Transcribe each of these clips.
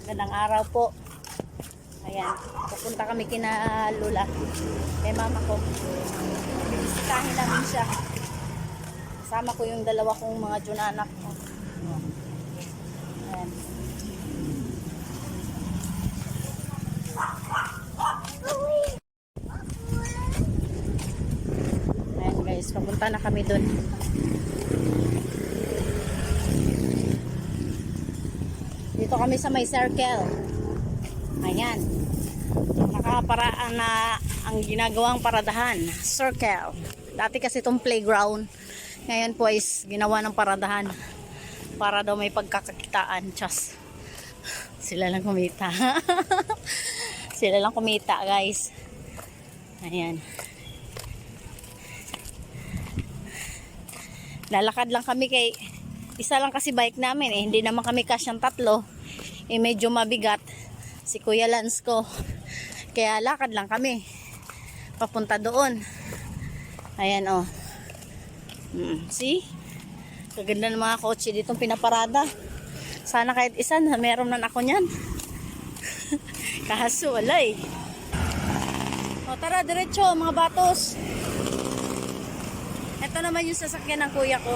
Magandang araw po. Ayan, pupunta kami kina Lula. Kay mama ko. Bibisitahin namin siya. Kasama ko yung dalawa kong mga junanak ko. Ayan. Ayan guys, papunta na kami dun. Dito kami sa may circle. Ayan. Nakaparaan na ang ginagawang paradahan. Circle. Dati kasi itong playground. Ngayon po is ginawa ng paradahan. Para daw may pagkakakitaan. Just. Sila lang kumita. Sila lang kumita guys. Ayan. Lalakad lang kami kay isa lang kasi bike namin eh. Hindi naman kami kasyang tatlo. Eh medyo mabigat si Kuya Lance ko. Kaya lakad lang kami. Papunta doon. Ayan oh. See? Kaganda ng mga kotse ditong pinaparada. Sana kahit isa na meron na ako niyan. Kaso wala eh. O tara diretso mga batos. Ito naman yung sasakyan ng kuya ko.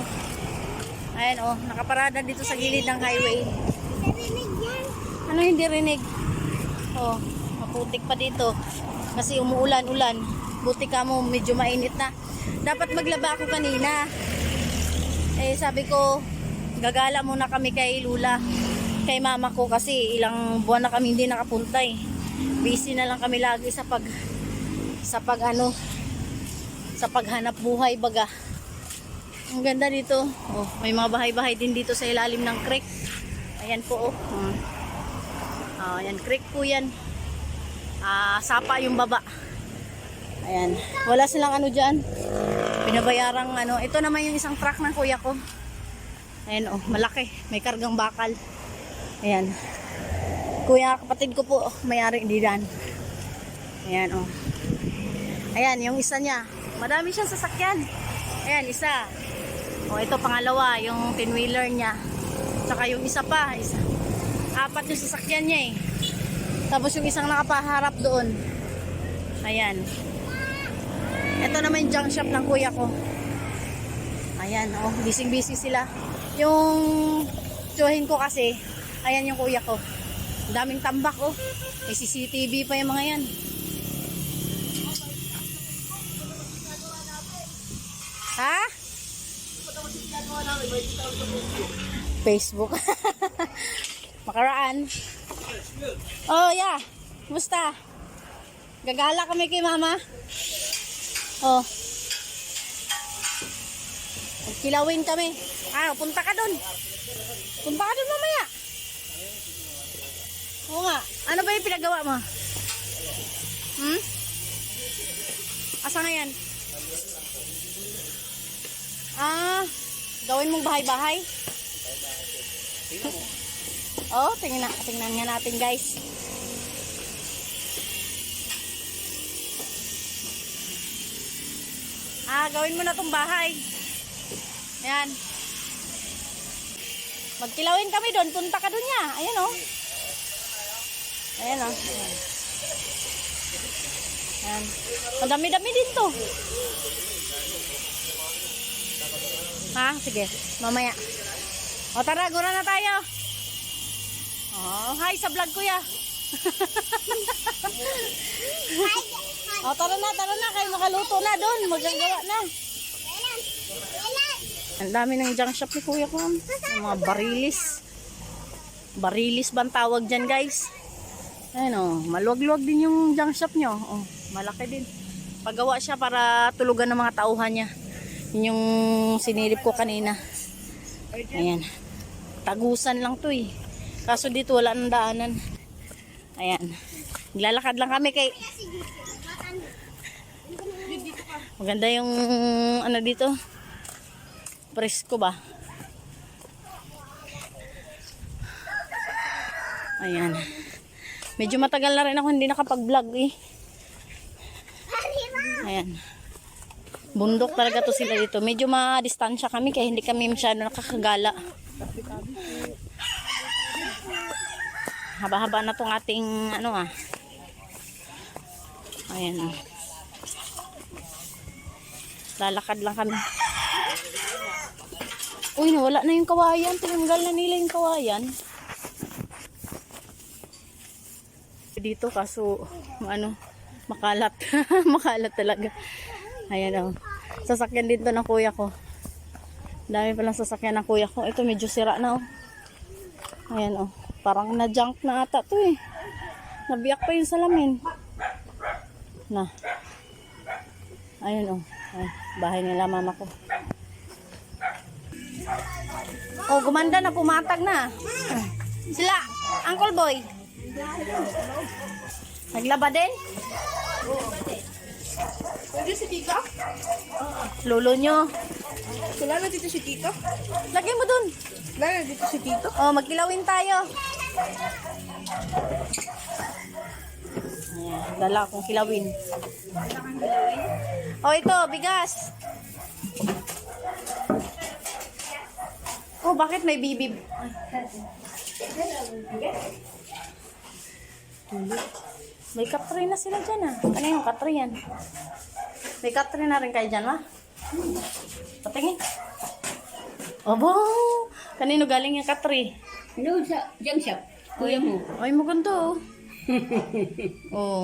Ayan oh, nakaparada dito sa gilid ng highway. Narinig yan. Ano hindi rinig? Oh, maputik pa dito. Kasi umuulan-ulan. Buti ka mo, medyo mainit na. Dapat maglaba ako kanina. Eh sabi ko, gagala muna kami kay Lula. Kay mama ko kasi ilang buwan na kami hindi nakapunta eh. Busy na lang kami lagi sa paghanap buhay baga. Ang ganda dito. Oh, may mga bahay-bahay din dito sa ilalim ng creek. Ayan po oh. Ayan creek po 'yan. Sapa yung baba. Ayan. Wala silang ano diyan. Binabayarang ano. Ito naman yung isang truck ng kuya ko. Ayan oh, malaki. May kargang bakal. Ayan. Kuya, kapatid ko po, may-ari diyan. Ayan oh. Ayan, yung isa niya. Madami siyang sasakyan. Ayan, isa. O, ito pangalawa, yung 10-wheeler niya. Saka yung isa pa. Apat yung sasakyan niya eh. Tapos yung isang nakapaharap doon. Ayan. Ito naman yung junk shop ng kuya ko. Ayan, oh, busy-busy sila. Yung tsuhin ko kasi, ayan yung kuya ko. Daming tambak oh. May CCTV pa yung mga yan. Ha? Facebook. Makaraan. Oh, yeah. Musta? Gagala kami kay mama. Oh. Kilawin kami. Punta ka doon. Punta ka doon mamaya. Oo nga. Ano ba yung pinagawa mo? Asa nga yan? Gawin mong bahay-bahay. Oh, tingnan nga natin guys. Gawin mo na tong bahay. Ayan. Magkilawin kami doon. Punta ka doon niya. Ayan oh. Ayan oh. Ayan. Madami-dami din to. Sige. Mamaya. O tara, gura na tayo. Hi sa vlog ko ya. Tara na. Kayo makaluto na doon. Magagawa na. Ang dami ng junk shop ni kuya ko. Yung mga barilis. Barilis bang tawag dyan guys. Ayan o. Maluwag-luwag din yung junk shop nyo. Malaki din. Pagawa siya para tulugan ng mga tauhan niya. Yun yung sinilip ko kanina. Ayan. Tagusan lang to eh. Kaso dito wala nang daanan. Ayan. Naglalakad lang kami kay... Maganda yung ano dito. Presko ba? Ayan. Medyo matagal na rin ako hindi nakapag-vlog eh. Ayan. Bundok talaga to sila dito. Medyo ma-distansya kami kaya hindi kami masyado nakakagala. haba-haba na tong ating ano ayan lalakad lang kami. Uy, nawala na yung kawayan. Tinanggal na nila yung kawayan. Dito kaso, makalat. Makalat talaga. Ayan sasakyan dito ng kuya ko. Dami palang sasakyan ng kuya ko. Ito medyo sira na Ayan parang na-junk na ata to Nabiyak pa yung salamin. Ayan bahay nila mama ko. Gumanda na, pumatag na. Sila, Uncle Boy. Naglaba din? Pwede si Tita? Lolo nyo. Wala na dito si Tita? Lagay mo dun. Wala na dito si Tito? Magkilawin tayo. Ayan, dala akong kilawin. Ito, bigas. Bakit may bibib? May katri na sila dyan Ano yung katri yan? May katri na rin kayo dyan Patingin. Abo! Kanino galing yung katri? Ano sa junk shop? Kuya mo. Ay, maganda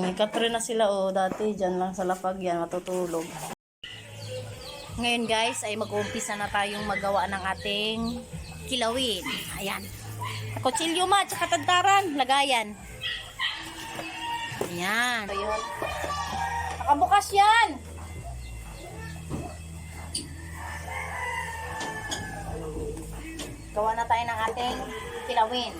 may katri na sila dati dyan lang sa lapag yan matutulog. Ngayon guys ay mag-uumpisa na tayong magawa ng ating kilawin. Ayan. Kutsilyo tsaka tantaran, lagayan. Ayan. Ayun. Nakabukas yan. Gawa na tayo ng ating kilawin.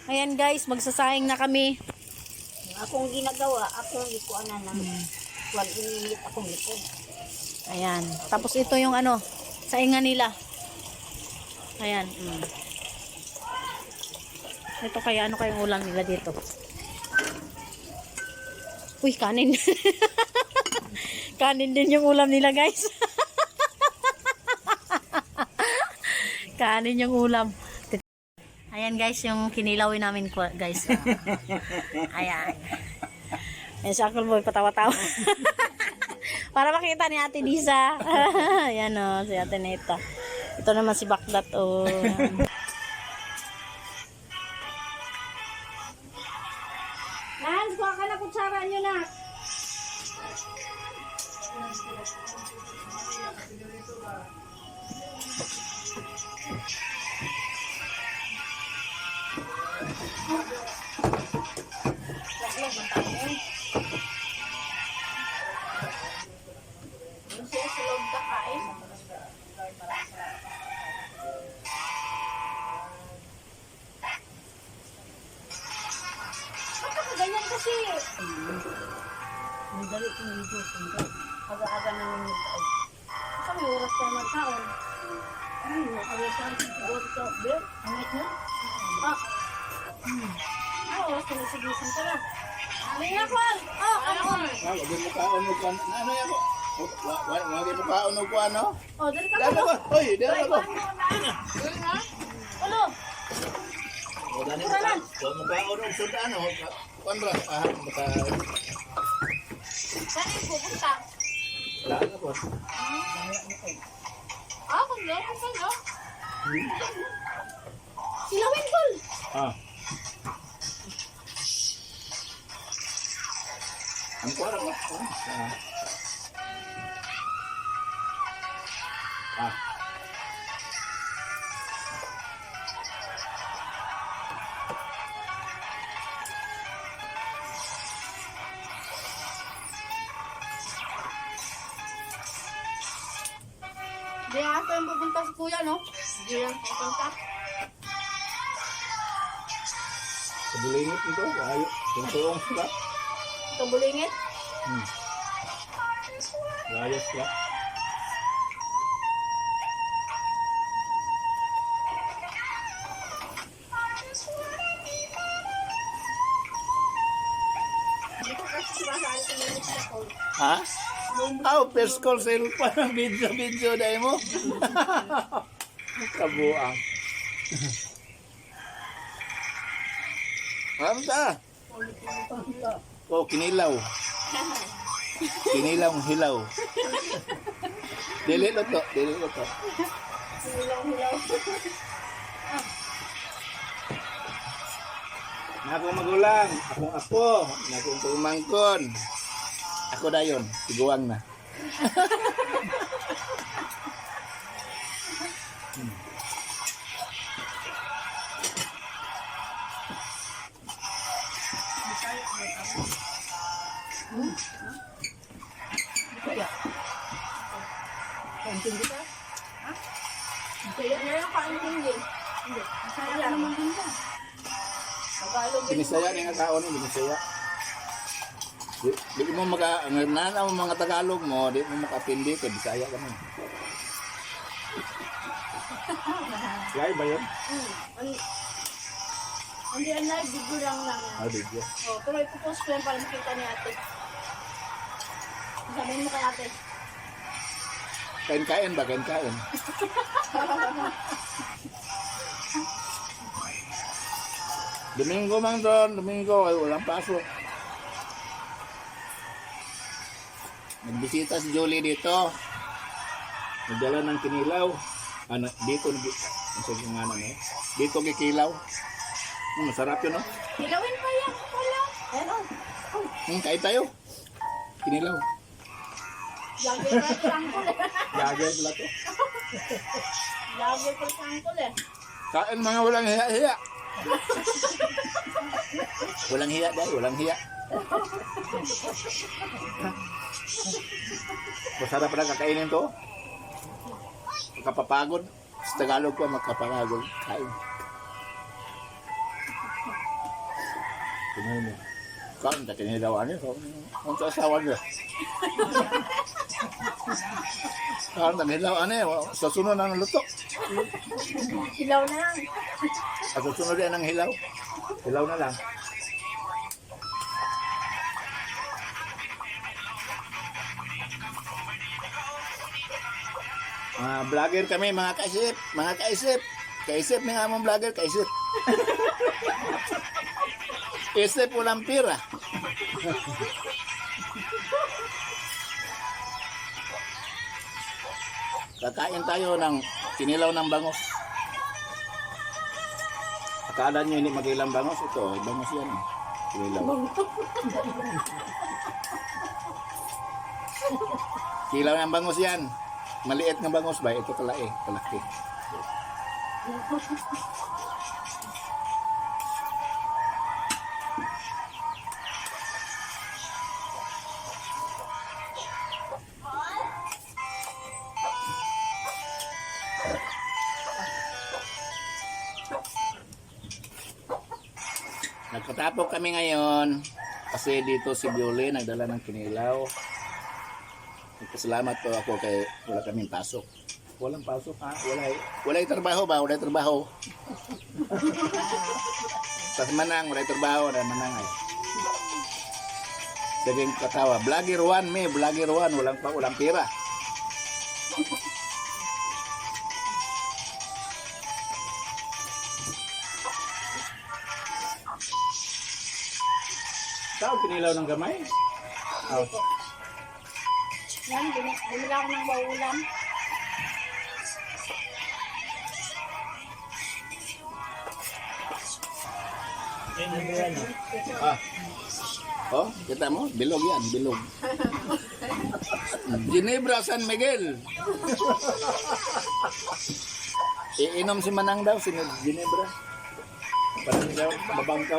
Ayan guys, magsasahing na kami. Akong ginagawa, akong ikuanan ng wag inilit akong likod. Ayan. Tapos ito yung saingan nila. Ayan. Ito kaya kayong ulam nila dito? Uy, kanin. Kanin din yung ulam nila, guys. Kanin yung ulam. Ayan guys, yung kinilawin namin guys. Ayan. Ayan si Uncle Boy, patawa-tawa. Para makita ni Ate Lisa. Ayan si Ate Neta. Ito naman si Bakdat Lance, kuha ka na kutsara nyo na. Ganyan kasi. Ang dali kong video. Aga-aga na naman ito. Kami oras tayo magkaon. Ay, nakalitan siguro ito. Ber, angit na? Oras ka na sigisan ka na. Amin na, Juan. Kamon. Wala mo kaon mo kuan. Ano yan po? Wala mo kaon mo kuan, no? Dali ka Dali mo. ko. Hoy, dali ko. Ulo. Dali ko. Wala mo kaon mo sud ano? Kuan ra mata. Saan yung pupunta? Wala na po. Kung meron ka, no? Silawin, Paul. Ang kuan ra. Di ata yung pupunta si kuya, no? Di yan pupunta. Kabulingit ito. Ayo. Tuntuong sila. Ito bulingit. Ayos sila. Ha? First call cellphone. Video dahil mo. Kabuang. Ano ta? Oh, kinilaw. Kinilaw, hilaw. Dili luto, dili luto. Na akong magulang, akong apo, na akong pumangkon. Ako dayon, tiguang na. Kaya na yung kaintindi. Hindi. Masaya naman din ba? Tagalog. Binisaya ni nga tao ni binisaya. Di mo nana mo mga Tagalog mo, di mo makapindi kay Bisaya ka man. Live ba yun? Hindi yan na, video lang lang yan. Ah, video. Oh, pero ipopost ko yan para makita ni ate. Sabihin mo kay ate. Kain-kain ba? Kain-kain. Domingo man doon, Domingo, ay walang pasok. Nagbisita si Julie dito. Nagdala ng kinilaw. Dito, dito kikilaw. Masarap yun, no? Hilawin pa yan. Wala. Ayan o. Kain tayo. Kinilaw. Lagi pa sangkol eh. Lagay pala to. Lagi pa sangkol eh. Kain mga walang hiya-hiya. Walang hiya dahil, walang hiya. Masarap na kakainin to. Makapapagod. Sa Tagalog ko, makapapagod. Kain. Kumain mo. Kain, takinilawan niya. Kung sa asawa niya. Kain, takinilawan niya. Sa sunod na ng luto. Hilaw na lang. Sa sunod yan ng hilaw. Hilaw na lang. Vlogger kami, mga kaisip. Mga kaisip. Kaisip nga mong vlogger, kaisip. Isip walang pira. Kakain tayo ng kinilaw ng bangos. Akala nyo hindi magilang bangos. Ito, bangos yan. Kinilaw. Kilaw ng bangos yan. Maliit ng bangos ba? Ito kalaki. Kalaki. Nagkatapok kami ngayon kasi dito si Bioli nagdala ng kinilaw. Nagpasalamat po ako kay wala kaming pasok. Walang pasok ha? Walay trabaho ba? Walay trabaho. Sa manang, walay trabaho na manang ay. Saging katawa. Vlogger 1 me, vlogger 1. Walang pira. Saan kinilaw ng gamay? Oh. Yan, bumila ako ng baulan. Ah. Oh, kita mo? Bilog yan, bilog. Ginebra San Miguel. Iinom si Manang daw, si Ginebra. Parang daw, mabangkaw.